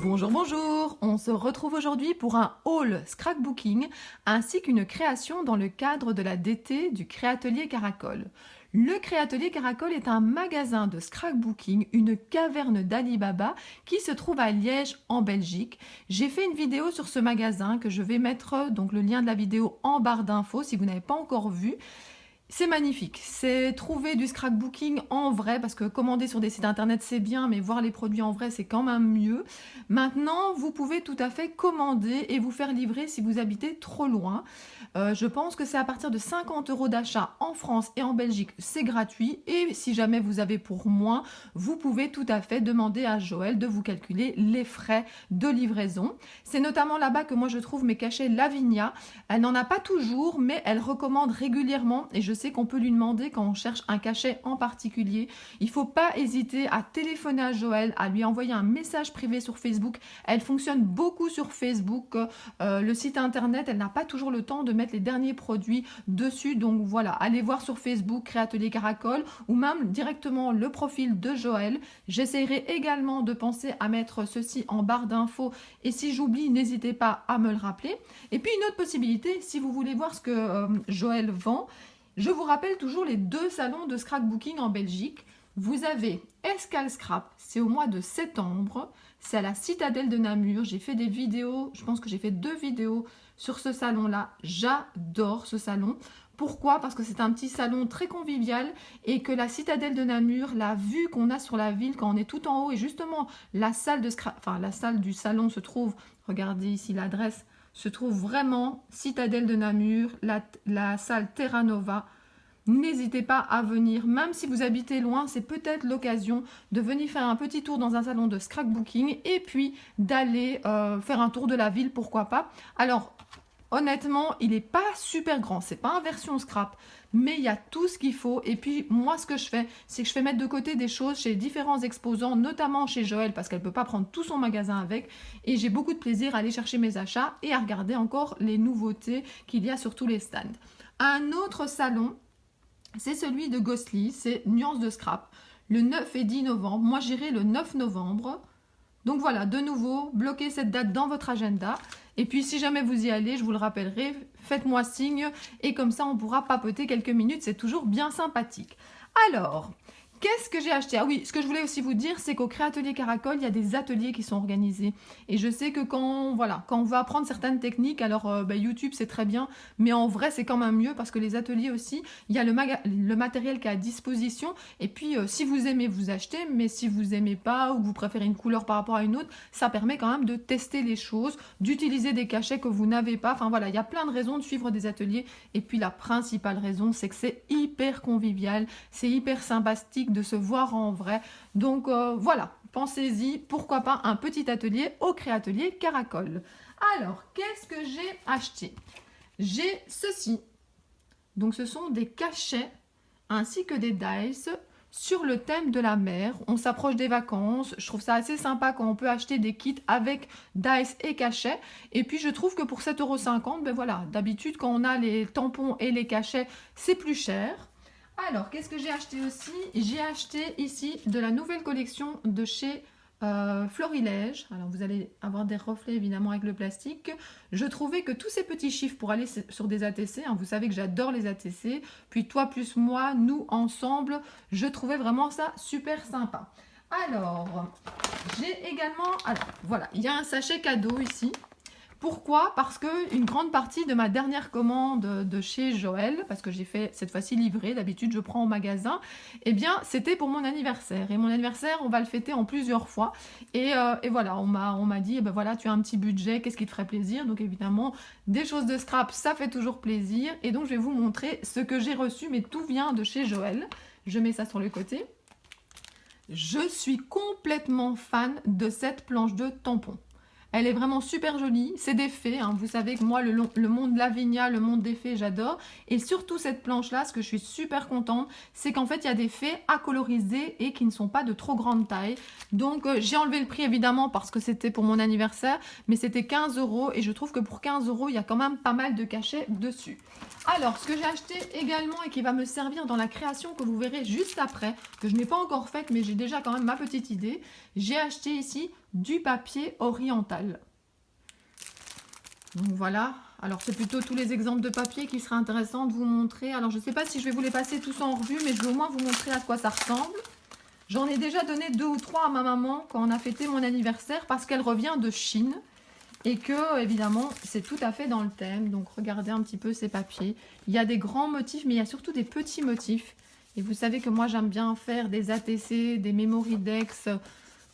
Bonjour, bonjour! On se retrouve aujourd'hui pour un haul scrapbooking ainsi qu'une création dans le cadre de la DT du Créatelier Caracol. Le Créatelier Caracol est un magasin de scrapbooking, une caverne d'Ali Baba qui se trouve à Liège en Belgique. J'ai fait une vidéo sur ce magasin que je vais mettre donc le lien de la vidéo en barre d'infos si vous n'avez pas encore vu. C'est magnifique, c'est trouver du scrapbooking en vrai, parce que commander sur des sites internet c'est bien, mais voir les produits en vrai c'est quand même mieux. Maintenant, vous pouvez tout à fait commander et vous faire livrer si vous habitez trop loin. Je pense que c'est à partir de 50 € d'achat en France et en Belgique, c'est gratuit. Et si jamais vous avez pour moins, vous pouvez tout à fait demander à Joël de vous calculer les frais de livraison. C'est notamment là-bas que moi je trouve mes cachets Lavinia. Elle n'en a pas toujours, mais elle recommande régulièrement et je sais qu'on peut lui demander quand on cherche un cachet en particulier. Il ne faut pas hésiter à téléphoner à Joël, à lui envoyer un message privé sur Facebook. Elle fonctionne beaucoup sur Facebook. Le site internet, elle n'a pas toujours le temps de mettre les derniers produits dessus. Donc voilà, allez voir sur Facebook Créatelier Caracol ou même directement le profil de Joël. J'essaierai également de penser à mettre ceci en barre d'infos et si j'oublie, n'hésitez pas à me le rappeler. Et puis une autre possibilité, si vous voulez voir ce que Joël vend, je vous rappelle toujours les deux salons de scrapbooking en Belgique. Vous avez Escal Scrap, c'est au mois de septembre, c'est à la Citadelle de Namur. J'ai fait des vidéos, je pense que j'ai fait 2 vidéos sur ce salon-là. J'adore ce salon. Pourquoi? Parce que c'est un petit salon très convivial et que la Citadelle de Namur, la vue qu'on a sur la ville quand on est tout en haut et justement la salle de la salle du salon se trouve, regardez ici l'adresse, se trouve vraiment Citadelle de Namur, la salle Terra Nova. N'hésitez pas à venir, même si vous habitez loin, c'est peut-être l'occasion de venir faire un petit tour dans un salon de scrapbooking et puis d'aller faire un tour de la ville, pourquoi pas. Alors, honnêtement, il n'est pas super grand, c'est pas une version scrap, mais il y a tout ce qu'il faut. Et puis moi, ce que je fais, c'est que je fais mettre de côté des choses chez différents exposants, notamment chez Joël, parce qu'elle ne peut pas prendre tout son magasin avec. Et j'ai beaucoup de plaisir à aller chercher mes achats et à regarder encore les nouveautés qu'il y a sur tous les stands. Un autre salon, c'est celui de Gosselies, c'est Nuance de Scrap, le 9 et 10 novembre. Moi, j'irai le 9 novembre. Donc voilà, de nouveau, bloquez cette date dans votre agenda. Et puis si jamais vous y allez, je vous le rappellerai, faites-moi signe et comme ça on pourra papoter quelques minutes, c'est toujours bien sympathique. Alors, qu'est-ce que j'ai acheté? Ah oui, ce que je voulais aussi vous dire, c'est qu'au Créatelier Caracol, il y a des ateliers qui sont organisés. Et je sais que quand on va apprendre certaines techniques, alors YouTube c'est très bien, mais en vrai c'est quand même mieux parce que les ateliers aussi, il y a le matériel qui est à disposition. Et puis si vous aimez, vous achetez, mais si vous n'aimez pas ou que vous préférez une couleur par rapport à une autre, ça permet quand même de tester les choses, d'utiliser des cachets que vous n'avez pas. Enfin voilà, il y a plein de raisons de suivre des ateliers. Et puis la principale raison, c'est que c'est hyper convivial, c'est hyper sympathique de se voir en vrai. Donc voilà, pensez-y, pourquoi pas un petit atelier au Créatelier Caracol. Alors, qu'est-ce que j'ai acheté? J'ai ceci. Donc ce sont des cachets ainsi que des dice sur le thème de la mer. On s'approche des vacances. Je trouve ça assez sympa quand on peut acheter des kits avec dice et cachets. Et puis je trouve que pour 7,50 €, ben voilà, d'habitude quand on a les tampons et les cachets, c'est plus cher. Alors, qu'est-ce que j'ai acheté aussi? J'ai acheté ici de la nouvelle collection de chez Florilège. Alors, vous allez avoir des reflets évidemment avec le plastique. Je trouvais que tous ces petits chiffres pour aller sur des ATC, vous savez que j'adore les ATC, puis toi plus moi, nous ensemble, je trouvais vraiment ça super sympa. Alors, j'ai également, alors voilà, il y a un sachet cadeau ici. Pourquoi? Parce que une grande partie de ma dernière commande de chez Joël, parce que j'ai fait cette fois-ci livrer, d'habitude je prends au magasin, eh bien c'était pour mon anniversaire. Et mon anniversaire, on va le fêter en plusieurs fois. Et voilà, on m'a dit, eh ben voilà, tu as un petit budget, qu'est-ce qui te ferait plaisir? Donc évidemment, des choses de scrap, ça fait toujours plaisir. Et donc je vais vous montrer ce que j'ai reçu, mais tout vient de chez Joël. Je mets ça sur le côté. Je suis complètement fan de cette planche de tampons. Elle est vraiment super jolie, c'est des fées, vous savez que moi le monde Lavinia, le monde des fées, j'adore. Et surtout cette planche-là, ce que je suis super contente, c'est qu'en fait il y a des fées à coloriser et qui ne sont pas de trop grande taille. Donc j'ai enlevé le prix évidemment parce que c'était pour mon anniversaire, mais c'était 15 € et je trouve que pour 15 € il y a quand même pas mal de cachets dessus. Alors ce que j'ai acheté également et qui va me servir dans la création que vous verrez juste après, que je n'ai pas encore faite mais j'ai déjà quand même ma petite idée, j'ai acheté ici du papier oriental. Donc voilà, alors c'est plutôt tous les exemples de papier qui seraient intéressants de vous montrer. Alors je ne sais pas si je vais vous les passer tous en revue, mais je vais au moins vous montrer à quoi ça ressemble. J'en ai déjà donné 2 ou 3 à ma maman quand on a fêté mon anniversaire parce qu'elle revient de Chine. Et que, évidemment, c'est tout à fait dans le thème. Donc, regardez un petit peu ces papiers. Il y a des grands motifs, mais il y a surtout des petits motifs. Et vous savez que moi, j'aime bien faire des ATC, des memory decks,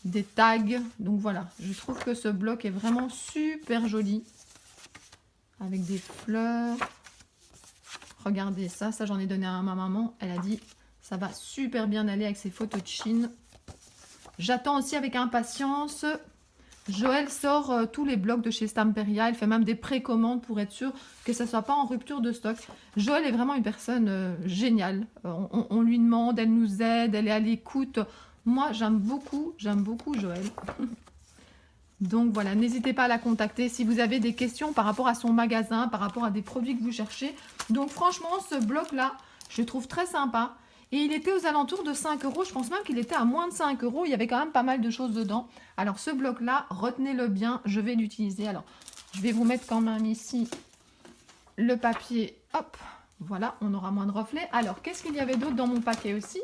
des tags. Donc, voilà. Je trouve que ce bloc est vraiment super joli. Avec des fleurs. Regardez ça. Ça, j'en ai donné à ma maman. Elle a dit, ça va super bien aller avec ses photos de Chine. J'attends aussi avec impatience... Joël sort tous les blocs de chez Stamperia. Elle fait même des précommandes pour être sûre que ça ne soit pas en rupture de stock. Joël est vraiment une personne géniale. On lui demande, elle nous aide, elle est à l'écoute. Moi, j'aime beaucoup Joël. Donc voilà, n'hésitez pas à la contacter si vous avez des questions par rapport à son magasin, par rapport à des produits que vous cherchez. Donc franchement, ce bloc-là, je le trouve très sympa. Et il était aux alentours de 5 €. Je pense même qu'il était à moins de 5 €. Il y avait quand même pas mal de choses dedans. Alors ce bloc-là, retenez-le bien. Je vais l'utiliser. Alors, je vais vous mettre quand même ici le papier. Hop, voilà, on aura moins de reflets. Alors, qu'est-ce qu'il y avait d'autre dans mon paquet aussi?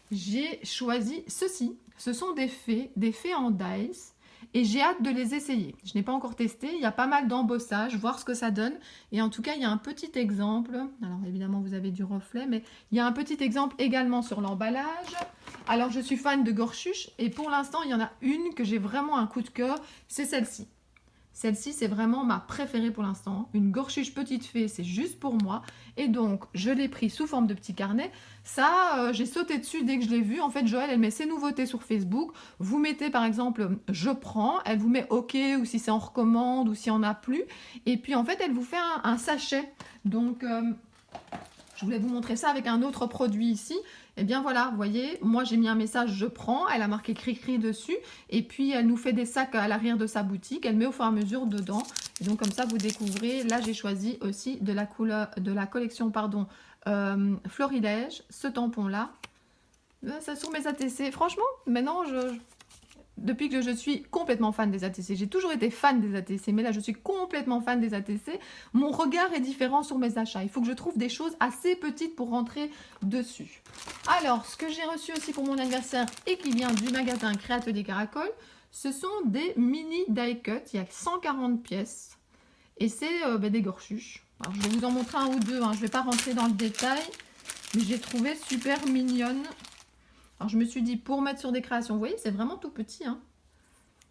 J'ai choisi ceci. Ce sont des fées en dice. Et j'ai hâte de les essayer. Je n'ai pas encore testé. Il y a pas mal d'embossage, voir ce que ça donne. Et en tout cas, il y a un petit exemple. Alors évidemment, vous avez du reflet, mais il y a un petit exemple également sur l'emballage. Alors, je suis fan de Gorchuche. Et pour l'instant, il y en a une que j'ai vraiment un coup de cœur. C'est celle-ci. Celle-ci, c'est vraiment ma préférée pour l'instant. Une Gorchuche petite fée, c'est juste pour moi. Et donc, je l'ai pris sous forme de petit carnet. Ça, j'ai sauté dessus dès que je l'ai vu. En fait, Joël, elle met ses nouveautés sur Facebook. Vous mettez, par exemple, je prends. Elle vous met OK, ou si c'est en recommande, ou si on n'a plus. Et puis, en fait, elle vous fait un sachet. Donc, je voulais vous montrer ça avec un autre produit ici. Et bien voilà, vous voyez, moi j'ai mis un message je prends, elle a marqué cri-cri dessus et puis elle nous fait des sacs à l'arrière de sa boutique, elle met au fur et à mesure dedans. Et donc comme ça vous découvrez, là j'ai choisi aussi de la couleur de la collection pardon Florilège, ce tampon là. Ça sur mes ATC, franchement, maintenant depuis que je suis complètement fan des ATC, j'ai toujours été fan des ATC, mais là je suis complètement fan des ATC, mon regard est différent sur mes achats. Il faut que je trouve des choses assez petites pour rentrer dessus. Alors, ce que j'ai reçu aussi pour mon anniversaire et qui vient du magasin Créatelier Caracol, ce sont des mini die cut, il y a 140 pièces et c'est des Gorchuches. Alors, je vais vous en montrer un ou deux, hein. Je ne vais pas rentrer dans le détail, mais j'ai trouvé super mignonne. Alors, je me suis dit, pour mettre sur des créations, vous voyez, c'est vraiment tout petit. Hein.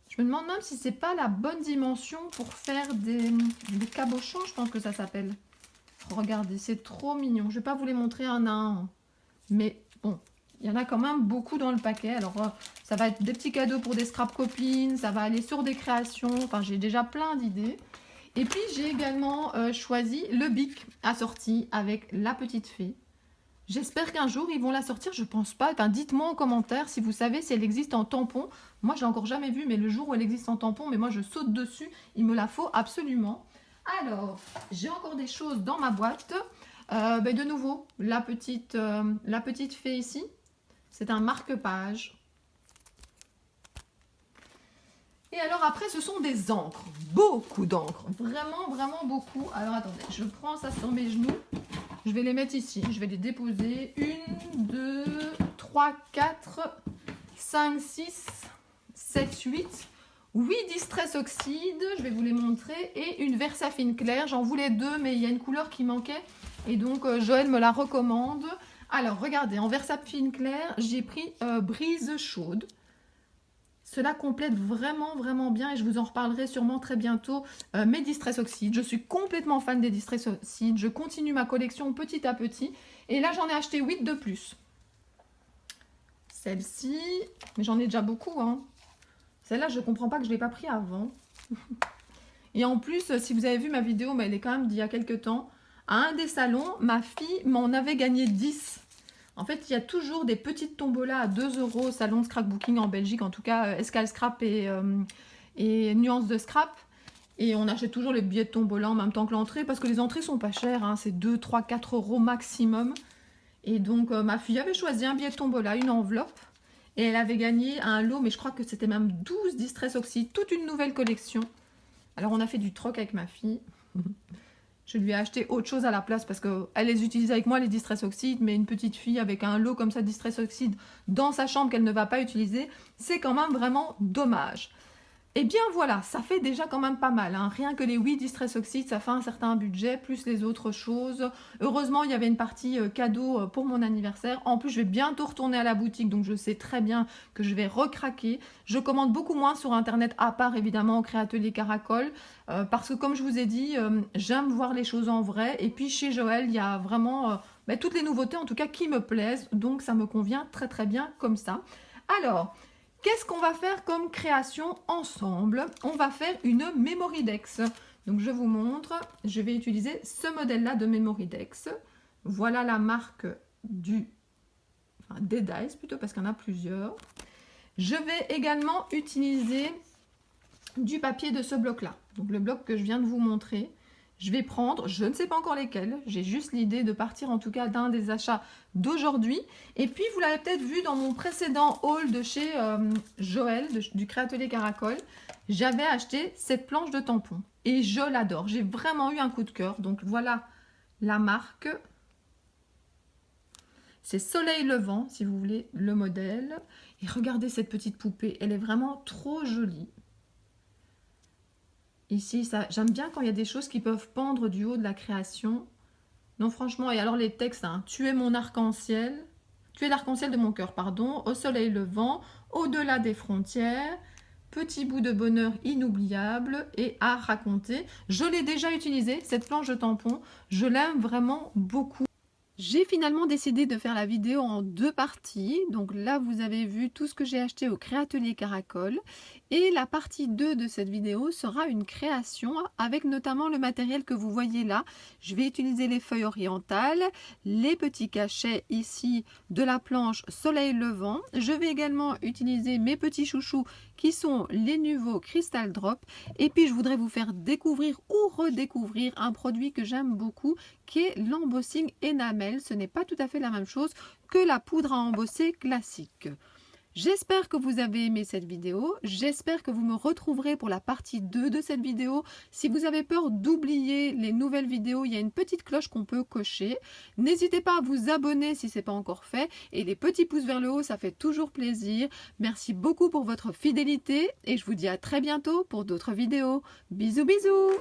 Je me demande même si c'est pas la bonne dimension pour faire des cabochons, je pense que ça s'appelle. Regardez, c'est trop mignon. Je vais pas vous les montrer un à un. Mais bon, il y en a quand même beaucoup dans le paquet. Alors, ça va être des petits cadeaux pour des scrap copines. Ça va aller sur des créations. Enfin, j'ai déjà plein d'idées. Et puis, j'ai également choisi le bic assorti avec la petite fée. J'espère qu'un jour, ils vont la sortir. Je pense pas. Enfin, dites-moi en commentaire si vous savez si elle existe en tampon. Moi, je l'ai encore jamais vue, mais le jour où elle existe en tampon, mais moi, je saute dessus. Il me la faut absolument. Alors, j'ai encore des choses dans ma boîte. De nouveau, la petite fée ici. C'est un marque-page. Et alors après, ce sont des encres. Beaucoup d'encres. Vraiment, vraiment beaucoup. Alors, attendez. Je prends ça sur mes genoux. Je vais les mettre ici. Je vais les déposer. 1, 2, 3, 4, 5, 6, 7, 8. 8 Distress Oxide. Je vais vous les montrer. Et une Versafine claire. J'en voulais 2, mais il y a une couleur qui manquait. Et donc, Joël me la recommande. Alors, regardez. En Versafine claire, j'ai pris Brise chaude. Cela complète vraiment, vraiment bien et je vous en reparlerai sûrement très bientôt. Mes Distress Oxide, je suis complètement fan des Distress Oxide. Je continue ma collection petit à petit. Et là, j'en ai acheté 8 de plus. Celle-ci, mais j'en ai déjà beaucoup. Hein. Celle-là, je ne comprends pas que je ne l'ai pas pris avant. Et en plus, si vous avez vu ma vidéo, mais elle est quand même d'il y a quelques temps, à un des salons, ma fille m'en avait gagné 10. En fait, il y a toujours des petites tombolas à 2 € au salon de scrapbooking en Belgique, en tout cas Escale Scrap et Nuance de Scrap. Et on achète toujours les billets de tombola en même temps que l'entrée parce que les entrées sont pas chères, hein, c'est 2, 3, 4 € maximum. Et donc ma fille avait choisi un billet de tombola, une enveloppe. Et elle avait gagné un lot, mais je crois que c'était même 12 Distress Oxy, toute une nouvelle collection. Alors on a fait du troc avec ma fille. Je lui ai acheté autre chose à la place parce qu'elle les utilise avec moi, les Distress Oxide, mais une petite fille avec un lot comme ça de Distress Oxide dans sa chambre qu'elle ne va pas utiliser, c'est quand même vraiment dommage. Eh bien voilà, ça fait déjà quand même pas mal, hein. Rien que les 8 Distress Oxide, ça fait un certain budget, plus les autres choses. Heureusement, il y avait une partie cadeau pour mon anniversaire. En plus, je vais bientôt retourner à la boutique, donc je sais très bien que je vais recraquer. Je commande beaucoup moins sur Internet, à part évidemment au Créatelier Caracol, parce que comme je vous ai dit, j'aime voir les choses en vrai. Et puis chez Joël, il y a vraiment toutes les nouveautés, en tout cas, qui me plaisent. Donc ça me convient très très bien comme ça. Alors... qu'est-ce qu'on va faire comme création ensemble? On va faire une Memoridex. Donc je vous montre, je vais utiliser ce modèle-là de Memoridex. Voilà la marque des dies plutôt parce qu'il y en a plusieurs. Je vais également utiliser du papier de ce bloc-là. Donc le bloc que je viens de vous montrer. Je vais prendre, je ne sais pas encore lesquels, j'ai juste l'idée de partir en tout cas d'un des achats d'aujourd'hui. Et puis vous l'avez peut-être vu dans mon précédent haul de chez Joël, du Créatelier Caracol, j'avais acheté cette planche de tampon. Et je l'adore, j'ai vraiment eu un coup de cœur. Donc voilà la marque. C'est Soleil Levant, si vous voulez, le modèle. Et regardez cette petite poupée, elle est vraiment trop jolie. Ici, j'aime bien quand il y a des choses qui peuvent pendre du haut de la création. Non, franchement, et alors les textes, hein, tu es mon arc-en-ciel, tu es l'arc-en-ciel de mon cœur, pardon, au soleil levant, au-delà des frontières, petit bout de bonheur inoubliable et à raconter. Je l'ai déjà utilisé, cette planche de tampon, je l'aime vraiment beaucoup. J'ai finalement décidé de faire la vidéo en 2 parties. Donc là, vous avez vu tout ce que j'ai acheté au Créatelier Caracol. Et la partie 2 de cette vidéo sera une création avec notamment le matériel que vous voyez là. Je vais utiliser les feuilles orientales, les petits cachets ici de la planche Soleil Levant. Je vais également utiliser mes petits chouchous qui sont les nouveaux Crystal Drop. Et puis, je voudrais vous faire découvrir ou redécouvrir un produit que j'aime beaucoup qui est l'embossing enamel. Ce n'est pas tout à fait la même chose que la poudre à embosser classique. J'espère que vous avez aimé cette vidéo, j'espère que vous me retrouverez pour la partie 2 de cette vidéo. Si vous avez peur d'oublier les nouvelles vidéos, il y a une petite cloche qu'on peut cocher. N'hésitez pas à vous abonner si ce n'est pas encore fait et les petits pouces vers le haut, ça fait toujours plaisir. Merci beaucoup pour votre fidélité et je vous dis à très bientôt pour d'autres vidéos. Bisous bisous!